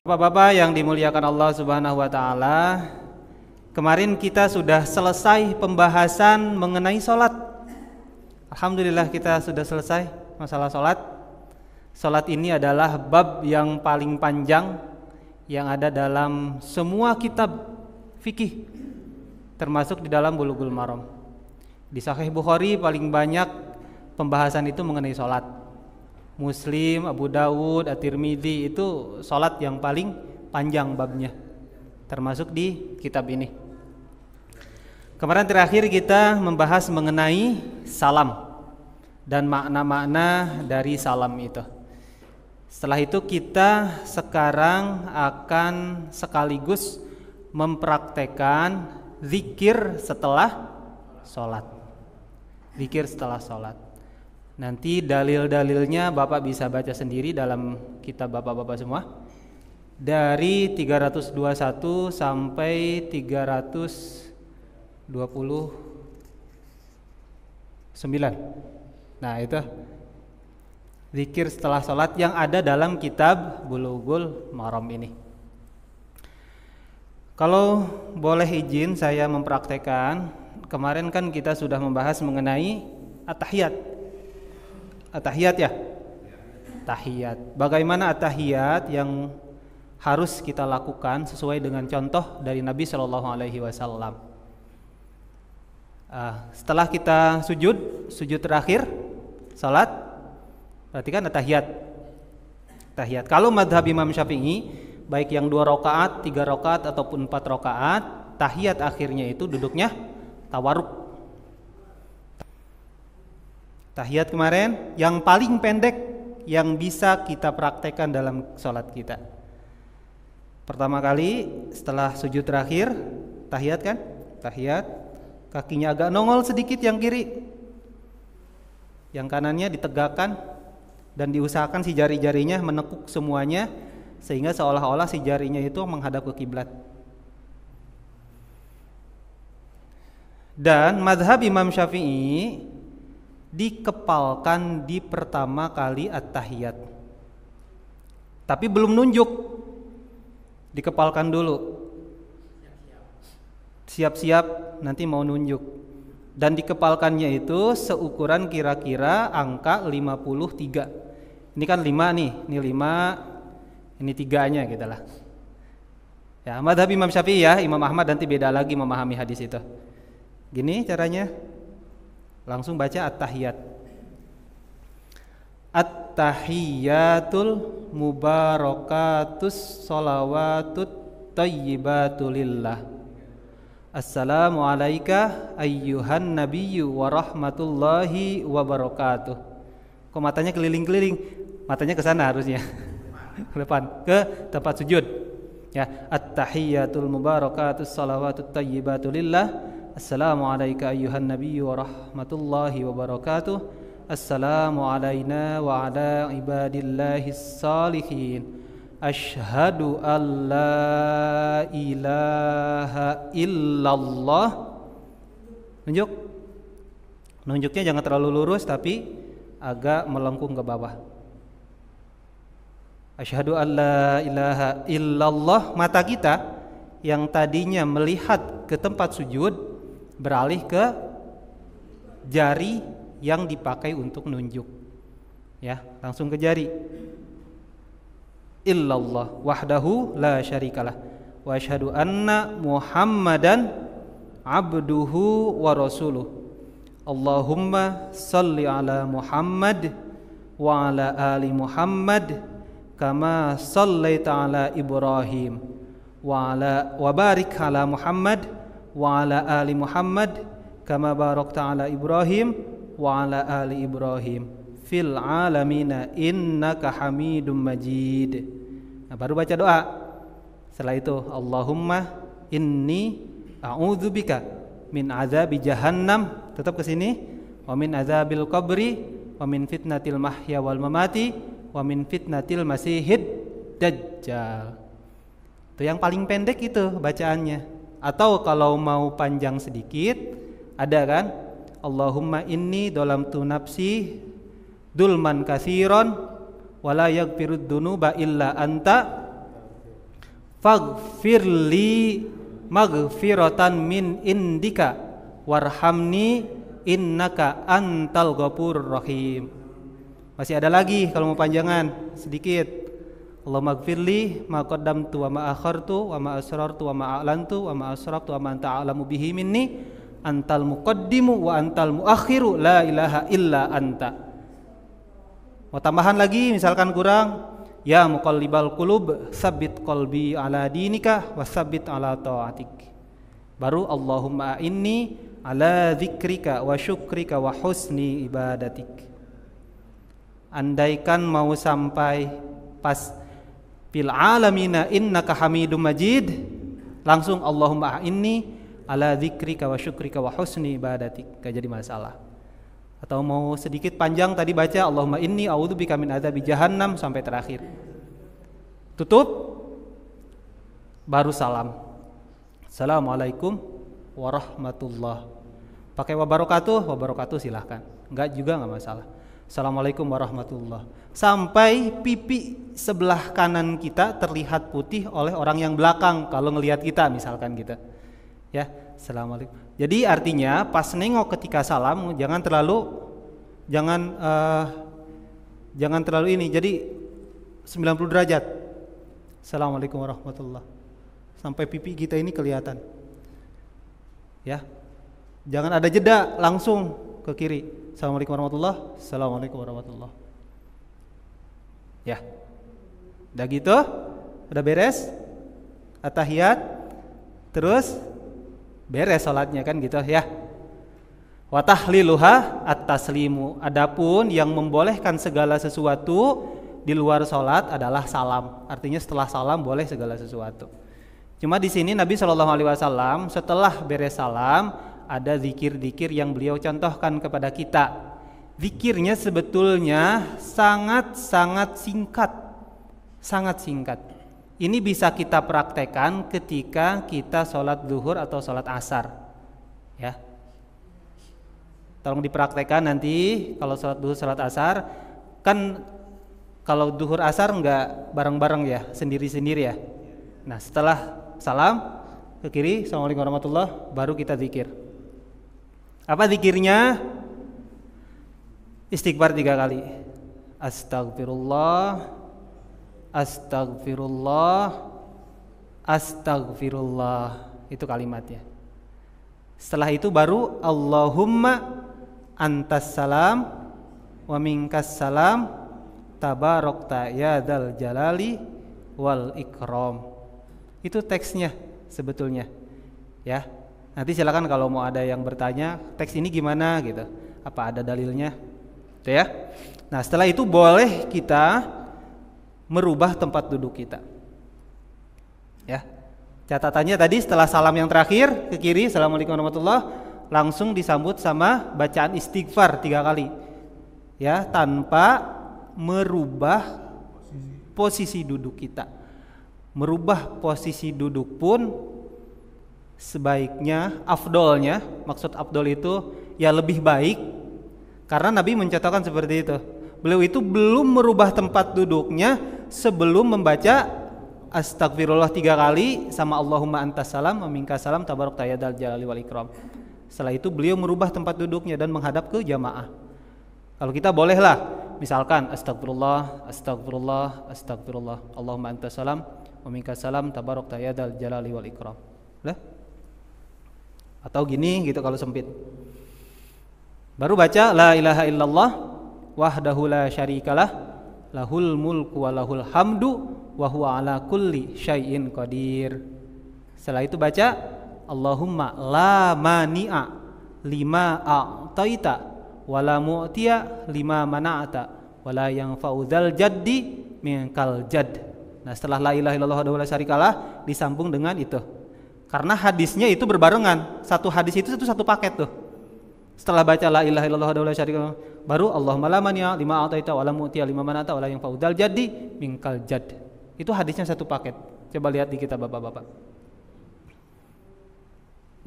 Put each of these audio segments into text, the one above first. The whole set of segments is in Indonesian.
Bapak-bapak yang dimuliakan Allah Subhanahu wa taala, kemarin kita sudah selesai pembahasan mengenai sholat. Alhamdulillah kita sudah selesai masalah sholat. Sholat ini adalah bab yang paling panjang yang ada dalam semua kitab fikih, termasuk di dalam Bulughul Maram. Di Sahih Bukhari paling banyak pembahasan itu mengenai sholat. Muslim, Abu Dawud, At-Tirmidzi itu sholat yang paling panjang babnya, termasuk di kitab ini. Kemarin terakhir kita membahas mengenai salam dan makna-makna dari salam itu. Setelah itu kita sekarang akan sekaligus mempraktekkan zikir setelah sholat. Zikir setelah sholat. Nanti dalil-dalilnya Bapak bisa baca sendiri dalam kitab Bapak-bapak semua. Dari 321 sampai 329. Nah, itu zikir setelah sholat yang ada dalam kitab Bulughul Maram ini. Kalau boleh izin saya mempraktekkan, kemarin kan kita sudah membahas mengenai at-tahiyat. At-tahiyat ya? Tahiyat. Bagaimana at-tahiyat yang harus kita lakukan sesuai dengan contoh dari Nabi Shallallahu Alaihi Wasallam. Setelah kita sujud terakhir, salat, berarti kan at-tahiyat. Tahiyat. Kalau madhab Imam Syafi'i, baik yang 2 rakaat, 3 rakaat ataupun 4 rakaat, tahiyat akhirnya itu duduknya tawarruk. Tahiyat kemarin yang paling pendek yang bisa kita praktekkan dalam sholat kita. Pertama kali setelah sujud terakhir, tahiyat kan? Tahiyat, kakinya agak nongol sedikit yang kiri, yang kanannya ditegakkan dan diusahakan si jari-jarinya menekuk semuanya sehingga seolah-olah si jarinya itu menghadap ke kiblat. Dan mazhab Imam Syafi'i dikepalkan di pertama kali at-tahiyat, tapi belum nunjuk, dikepalkan dulu, siap-siap nanti mau nunjuk. Dan dikepalkannya itu seukuran kira-kira angka 53. Ini kan 5 nih, ini 5, ini 3-nya gitu lah. Ya, madhab Imam Syafi'i ya, Imam Ahmad nanti beda lagi memahami hadis itu. Gini caranya, langsung baca at-tahiyat. At-tahiyatul mubarakatus sholawatut tayyibatulillah. Assalamu alayka ayyuhan nabiyyu wa rahmatullahi wa barakatuh. Kok matanya keliling-keliling? Matanya ke sana harusnya. Ke depan, ke tempat sujud. Ya, at-tahiyatul mubarakatus sholawatut tayyibatulillah. Assalamu alayka ayyuhan nabiyyu wa rahmatullahi wa barakatuh. Assalamu alayna wa ala ibadillahis salihin. Ashhadu an la ilaha illallah. Nunjuk. Nunjuknya jangan terlalu lurus tapi agak melengkung ke bawah. Ashhadu an la ilaha illallah. Mata kita yang tadinya melihat ke tempat sujud beralih ke jari yang dipakai untuk nunjuk. Ya, langsung ke jari. Illallah wahdahu la syarikalah wa asyhadu anna Muhammadan abduhu wa rasuluh. Allahumma salli ala Muhammad wa ala ali Muhammad kama sallaita ala Ibrahim wa barik ala Muhammad wa ala ali Muhammad kama barakta ala Ibrahim wa ala ali Ibrahim fil alamina innaka Hamidum Majid. Nah, baru baca doa. Setelah itu Allahumma inni a'udzubika min azabi jahannam, tetap ke sini, wa min azabil qabri wa min fitnatil mahya wal mamati wa min fitnatil masihid dajjal. Itu yang paling pendek itu bacaannya. Atau kalau mau panjang sedikit, ada kan? Allahumma inni dolamtu nafsi dulman katsiran wala yaghfirud dzunuba illa anta faghfirli maghfiratan min indika warhamni innaka antal ghafurur rahim. Masih ada lagi kalau mau panjangan sedikit. Allahumma gfirli ma qaddamtu wa ma akhartu wa ma asrartu wa ma a'lantu wa ma asraftu wa ma anta a'lamu bihi minni antal muqaddimu wa antal muakhiru la ilaha illa anta. Mau tambahan lagi misalkan kurang, ya muqallibal qulub tsabbit qalbi ala dinika wa tsabbit ala taatik. Baru Allahumma inni ala dzikrika wa syukrika wa husni ibadatik. Andaikan mau sampai pas fil alamina innaka hamidum majid, langsung Allahumma inni ala dzikrika wa syukrika wa husni ibadatik, gak jadi masalah. Atau mau sedikit panjang tadi baca Allahumma inni a'udzubika min adzabi jahannam sampai terakhir. Tutup baru salam. Assalamualaikum warahmatullah. Pakai wabarakatuh silahkan. Enggak juga enggak masalah. Assalamualaikum warahmatullah. Sampai pipi sebelah kanan kita terlihat putih oleh orang yang belakang kalau ngelihat kita misalkan gitu. Ya, assalamualaikum. Jadi artinya pas nengok ketika salam jangan terlalu ini. Jadi 90 derajat. Assalamualaikum warahmatullah. Sampai pipi kita ini kelihatan. Ya. Jangan ada jeda, langsung ke kiri. Assalamualaikum warahmatullah. Assalamualaikum warahmatullah. Ya. Udah gitu? Udah beres? At-tahiyat. Terus beres salatnya kan gitu ya. Wa tahliluha at-taslimu. Adapun yang membolehkan segala sesuatu di luar salat adalah salam. Artinya setelah salam boleh segala sesuatu. Cuma di sini Nabi SAW setelah beres salam ada zikir-zikir yang beliau contohkan kepada kita. Zikirnya sebetulnya sangat singkat. Ini bisa kita praktekkan ketika kita sholat zuhur atau sholat asar. Ya, tolong dipraktekkan nanti kalau sholat zuhur, sholat asar. Kan kalau zuhur asar enggak bareng-bareng ya, sendiri-sendiri ya. Nah setelah salam ke kiri, assalamualaikum warahmatullah, baru kita zikir. Apa zikirnya? Istighfar 3 kali. Astagfirullah, astagfirullah, astagfirullah. Itu kalimatnya. Setelah itu baru Allahumma antas salam wa minkas salam tabarakta ya dzal jalali wal ikram. Itu teksnya sebetulnya. Ya. Nanti silakan kalau mau ada yang bertanya, teks ini gimana gitu. Apa ada dalilnya? Gitu ya. Nah, setelah itu boleh kita merubah tempat duduk kita. Ya. Catatannya tadi setelah salam yang terakhir ke kiri, assalamualaikum warahmatullah, langsung disambut sama bacaan istighfar 3 kali. Ya, tanpa merubah posisi duduk kita. Merubah posisi duduk pun sebaiknya, afdolnya, maksud afdol itu ya lebih baik, karena Nabi mencontohkan seperti itu. Beliau itu belum merubah tempat duduknya sebelum membaca astagfirullah 3 kali sama Allahumma antas salam wa minkas salam tabarakta ya dzal jalali wal ikram. Setelah itu beliau merubah tempat duduknya dan menghadap ke jamaah. Kalau kita bolehlah misalkan astagfirullah, astagfirullah, astagfirullah, Allahumma antas salam wa minkas salam tabarakta ya dzal jalali wal ikram. Lah? Atau gini gitu kalau sempit. Baru baca la ilaha illallah wahdahu la syarikalah lahul mulku wa lahul hamdu wa huwa ala kulli syai'in qadir. Setelah itu baca Allahumma la mani'a lima a'taita wa la mu'tiya lima mana'ata wa la yanfa'u dzal jaddi minkal jadd. Nah, setelah la ilaha illallah wahdahu la syarikalah disambung dengan itu. Karena hadisnya itu berbarengan. Satu hadis itu satu paket tuh. Setelah baca la ilaha illallah wahdahu la syarika lahu, baru Allahumma la mani'a lima a'taita wa la mu'tiya lima mana'ata wa la yanfa'u dzal jaddi minkal jadd. Itu hadisnya satu paket. Coba lihat di kitab Bapak-bapak.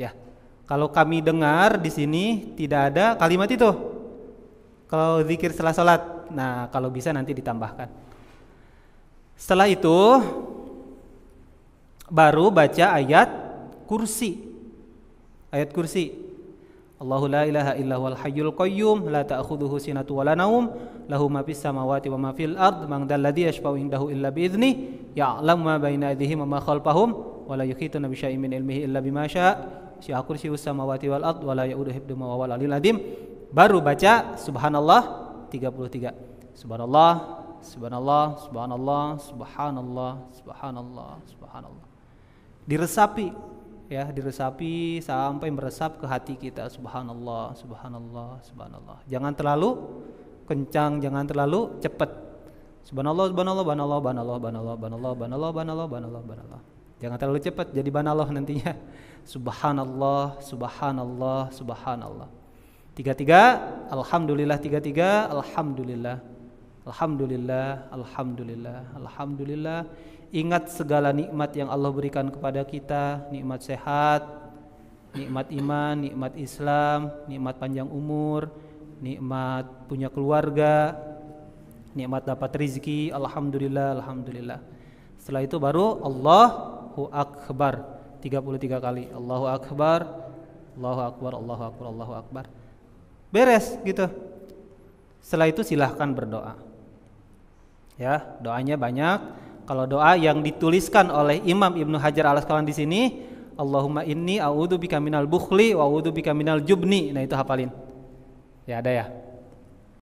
Ya. Kalau kami dengar di sini tidak ada kalimat itu. Kalau zikir setelah salat. Nah, kalau bisa nanti ditambahkan. Setelah itu Baru baca ayat kursi. Ayat kursi. Allahu la ilaha illa huwal hayyul qayyum la ta'khudhuhu sinatun wa la naum lahu ma fis samawati wa ma fil ard man dzal ladzi yashfa'u indahu illa bi idznih ya'lamu ma baina aydihim wa ma khalfahum wa la yuhituna bi syai'in min ilmihi illa bima syaa' syi'a kursiyyus samawati wal ard wa la ya'uduhu hifdhuhuma wa huwal 'aliyyul 'azim. Baru baca subhanallah 33. Subhanallah, subhanallah, subhanallah, subhanallah, subhanallah, subhanallah. Diresapi, ya, diresapi sampai meresap ke hati kita. Subhanallah, subhanallah, subhanallah. Jangan terlalu kencang, jangan terlalu cepat. Subhanallah, subhanallah, subhanallah, subhanallah, subhanallah, subhanallah, subhanallah, subhanallah, subhanallah, subhanallah. Jangan terlalu cepat, jadi banallah nantinya. Subhanallah, subhanallah, subhanallah. 33, alhamdulillah 33, alhamdulillah. Alhamdulillah, alhamdulillah, alhamdulillah. Ingat segala nikmat yang Allah berikan kepada kita, nikmat sehat, nikmat iman, nikmat Islam, nikmat panjang umur, nikmat punya keluarga, nikmat dapat rezeki. Alhamdulillah, alhamdulillah. Setelah itu baru Allahu Akbar 33 kali. Allahu Akbar, Allahu Akbar, Allahu Akbar, Allahu Akbar. Beres gitu. Setelah itu silahkan berdoa. Ya, doanya banyak. Kalau doa yang dituliskan oleh Imam Ibnu Hajar Al-Asqalani di sini, Allahumma inni a'udzubika minal bukhli wa a'udzubika minal jubni. Nah, itu hafalin. Ya, ada ya.